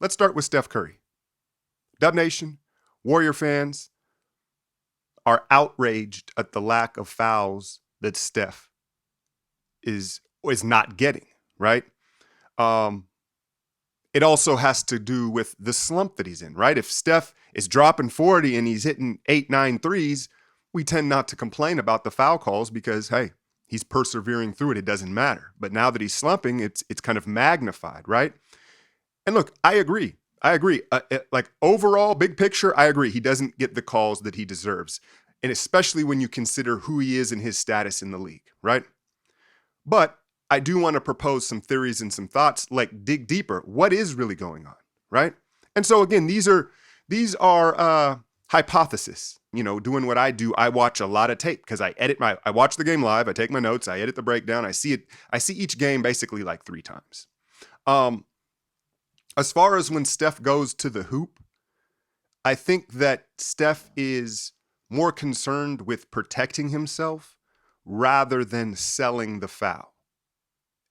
let's start with Steph Curry. Dub Nation, Warrior fans are outraged at the lack of fouls that Steph is not getting, right? It also has to do with the slump that he's in, right? If Steph is dropping 40 and he's hitting 8-9 threes, we tend not to complain about the foul calls because, hey, he's persevering through it. It doesn't matter. But now that he's slumping, it's kind of magnified, right? And look, I agree. Like overall, big picture, I agree. He doesn't get the calls that he deserves. And especially when you consider who he is and his status in the league, right? But I do want to propose some theories and some thoughts, like dig deeper. What is really going on, right? And so again, these are hypotheses. You know, doing what I do, I watch a lot of tape because I watch the game live, I take my notes, I edit the breakdown, I see each game basically like 3 times. As far as when Steph goes to the hoop, I think that Steph is more concerned with protecting himself rather than selling the foul.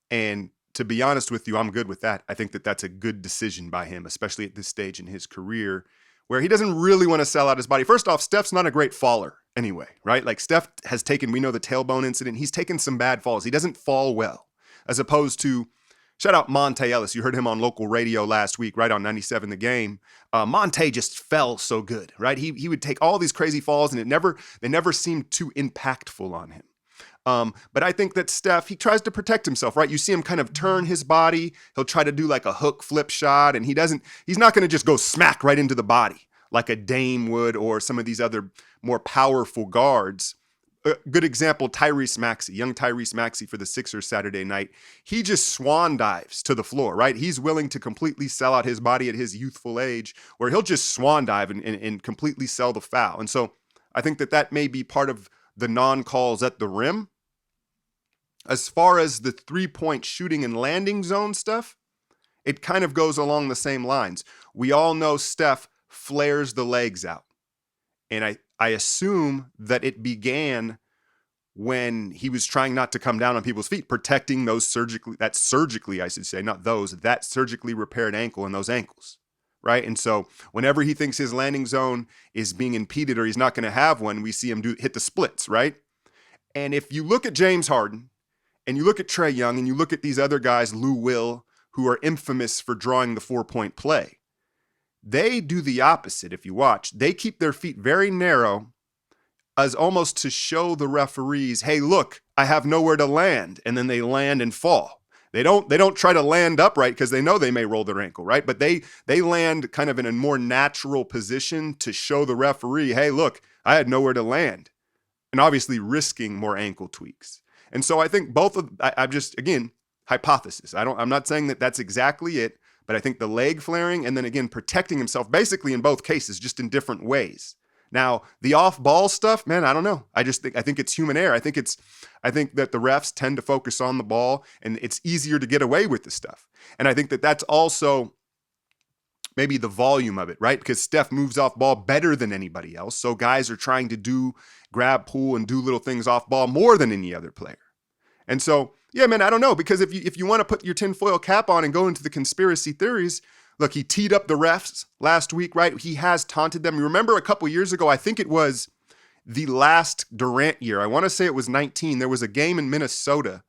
And to be honest with you, I'm good with that. I think that that's a good decision by him, especially at this stage in his career where he doesn't really want to sell out his body. First off, Steph's not a great faller anyway, right? Like Steph has taken, we know the tailbone incident. He's taken some bad falls. He doesn't fall well, as opposed to, shout out Monte Ellis. You heard him on local radio last week, right on 97 The Game. Monte just fell so good, right? He would take all these crazy falls and they never seemed too impactful on him. But I think that Steph, he tries to protect himself, right? You see him kind of turn his body. He'll try to do like a hook flip shot, and he's not going to just go smack right into the body like a Dame would or some of these other more powerful guards. A good example, young Tyrese Maxey for the Sixers Saturday night. He just swan dives to the floor, right? He's willing to completely sell out his body at his youthful age, where he'll just swan dive and completely sell the foul. And so I think that may be part of the non-calls at the rim. As far as the 3-point shooting and landing zone stuff, it kind of goes along the same lines. We all know Steph flares the legs out. And I assume that it began when he was trying not to come down on people's feet, protecting that surgically repaired ankle and those ankles, right? And so whenever he thinks his landing zone is being impeded or he's not going to have one, we see him hit the splits, right? And if you look at James Harden and you look at Trae Young and you look at these other guys, Lou Will, who are infamous for drawing the 4-point play, they do the opposite. If you watch, they keep their feet very narrow as almost to show the referees, hey, look, I have nowhere to land. And then they land and fall. They don't try to land upright because they know they may roll their ankle, right? But they land kind of in a more natural position to show the referee, hey, look, I had nowhere to land. And obviously risking more ankle tweaks. And so I think I'm just, again, hypothesis. I'm not saying that that's exactly it, but I think the leg flaring and then again, protecting himself basically in both cases, just in different ways. Now, the off-ball stuff, man, I don't know. I think it's human error. I think that the refs tend to focus on the ball and it's easier to get away with the stuff. And I think that that's also maybe the volume of it, right? Because Steph moves off ball better than anybody else. So guys are trying to grab, pull, and do little things off ball more than any other player. And so, yeah, man, I don't know. Because if you want to put your tinfoil cap on and go into the conspiracy theories, look, he teed up the refs last week, right? He has taunted them. You remember a couple years ago, I think it was the last Durant year. I want to say it was 19. There was a game in Minnesota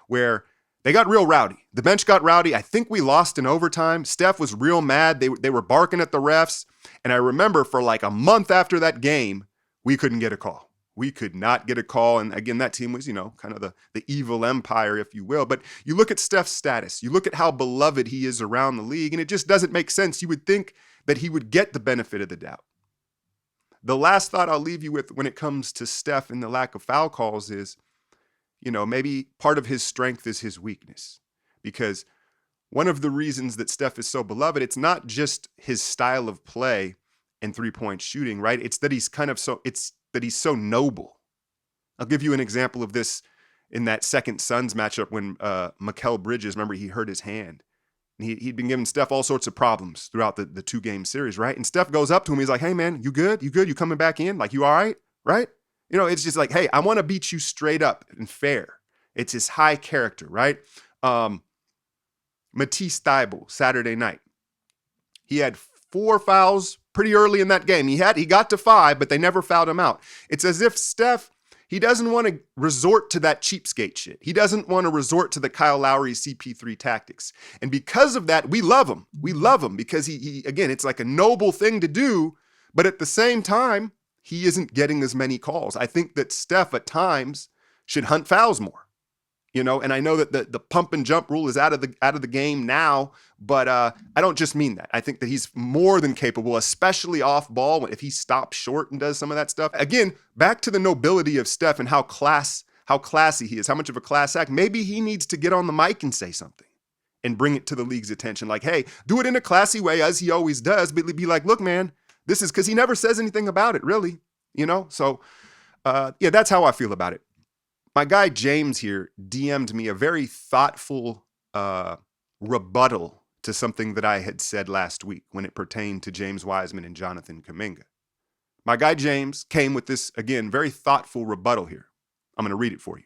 where they got real rowdy. The bench got rowdy. I think we lost in overtime. Steph was real mad. They were barking at the refs. And I remember for like a month after that game, we couldn't get a call. We could not get a call. And again, that team was, kind of the evil empire, if you will. But you look at Steph's status. You look at how beloved he is around the league, and it just doesn't make sense. You would think that he would get the benefit of the doubt. The last thought I'll leave you with when it comes to Steph and the lack of foul calls is, maybe part of his strength is his weakness. Because one of the reasons that Steph is so beloved, it's not just his style of play and 3-point shooting, right? It's that he's he's so noble. I'll give you an example of this in that second Suns matchup when Mikal Bridges, remember, he hurt his hand. And he'd been giving Steph all sorts of problems throughout the 2-game series, right? And Steph goes up to him. He's like, hey, man, you good? You good? You coming back in? Like, you all right? Right? It's just like, hey, I want to beat you straight up and fair. It's his high character, right? Matisse Thybulle, Saturday night. He had 4 fouls pretty early in that game. He got to 5, but they never fouled him out. It's as if Steph, he doesn't want to resort to that cheapskate shit. He doesn't want to resort to the Kyle Lowry CP3 tactics. And because of that, we love him. We love him because he again, it's like a noble thing to do, but at the same time, he isn't getting as many calls. I think that Steph at times should hunt fouls more. And I know that the pump and jump rule is out of the game now, but I don't just mean that. I think that he's more than capable, especially off ball, if he stops short and does some of that stuff. Again, back to the nobility of Steph and how classy he is, how much of a class act. Maybe he needs to get on the mic and say something and bring it to the league's attention. Like, hey, do it in a classy way, as he always does, but be like, look, man, this is because he never says anything about it, really. So that's how I feel about it. My guy James here DM'd me a very thoughtful rebuttal to something that I had said last week when it pertained to James Wiseman and Jonathan Kuminga. My guy James came with this, again, very thoughtful rebuttal here. I'm going to read it for you.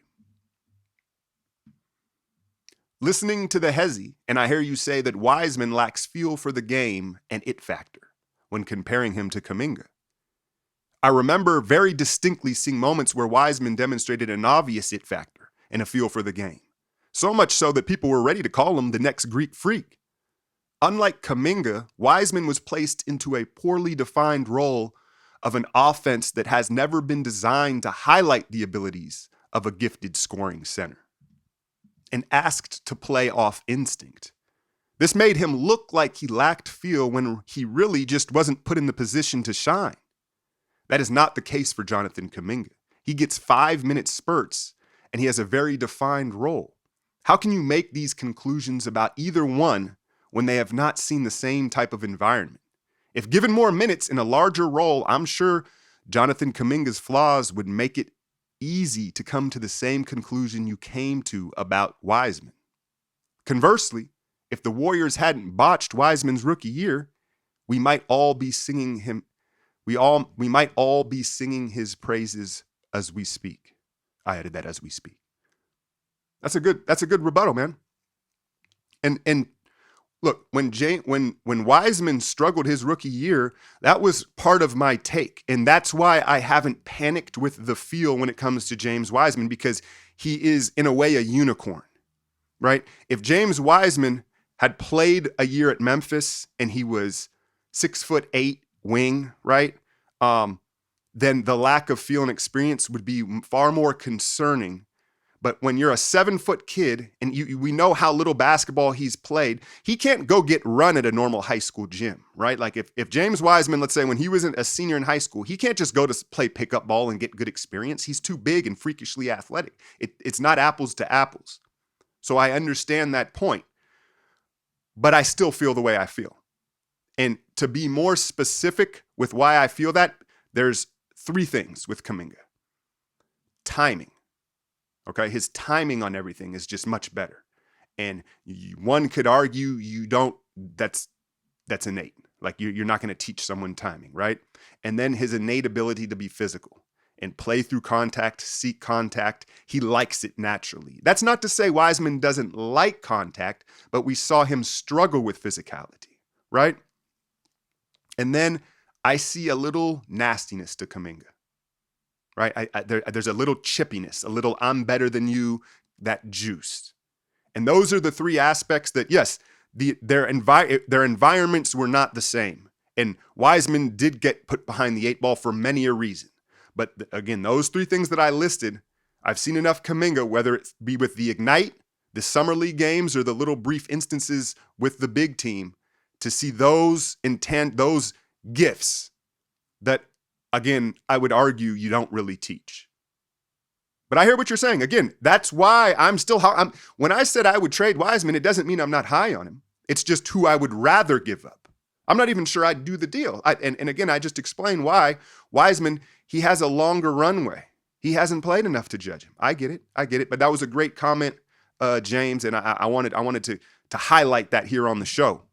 Listening to the Hezi, and I hear you say that Wiseman lacks feel for the game and it factor when comparing him to Kuminga. I remember very distinctly seeing moments where Wiseman demonstrated an obvious it factor and a feel for the game. So much so that people were ready to call him the next Greek freak. Unlike Kuminga, Wiseman was placed into a poorly defined role of an offense that has never been designed to highlight the abilities of a gifted scoring center, and asked to play off instinct. This made him look like he lacked feel when he really just wasn't put in the position to shine. That is not the case for Jonathan Kuminga. He gets 5-minute spurts, and he has a very defined role. How can you make these conclusions about either one when they have not seen the same type of environment? If given more minutes in a larger role, I'm sure Jonathan Kuminga's flaws would make it easy to come to the same conclusion you came to about Wiseman. Conversely, if the Warriors hadn't botched Wiseman's rookie year, we might all be singing him. We might all be singing his praises as we speak. I added that, as we speak. That's a good rebuttal, man. And look, when Wiseman struggled his rookie year, that was part of my take. And that's why I haven't panicked with the feel when it comes to James Wiseman, because he is, in a way, a unicorn, right? If James Wiseman had played a year at Memphis and he was 6'8" wing, right? Then the lack of feel and experience would be far more concerning. But when you're a 7-foot kid and we know how little basketball he's played, he can't go get run at a normal high school gym, right? Like if James Wiseman, let's say when he was a senior in high school, he can't just go to play pickup ball and get good experience. He's too big and freakishly athletic. It's not apples to apples. So I understand that point, but I still feel the way I feel. And to be more specific with why I feel that, there's 3 things with Kuminga. Timing. Okay, his timing on everything is just much better. And one could argue that's innate. Like you're not going to teach someone timing, right? And then his innate ability to be physical and play through contact, seek contact. He likes it naturally. That's not to say Wiseman doesn't like contact, but we saw him struggle with physicality, right? And then I see a little nastiness to Kuminga, right? There's a little chippiness, a little I'm better than you, that juice. And those are the 3 aspects that, yes, their environments were not the same. And Wiseman did get put behind the 8 ball for many a reason. But again, those 3 things that I listed, I've seen enough Kuminga, whether it be with the Ignite, the Summer League games, or the little brief instances with the big team, to see those gifts that, again, I would argue you don't really teach. But I hear what you're saying. Again, that's why when I said I would trade Wiseman, it doesn't mean I'm not high on him. It's just who I would rather give up. I'm not even sure I'd do the deal. And again, I just explained why Wiseman, he has a longer runway. He hasn't played enough to judge him. I get it. But that was a great comment, James, and I wanted to highlight that here on the show.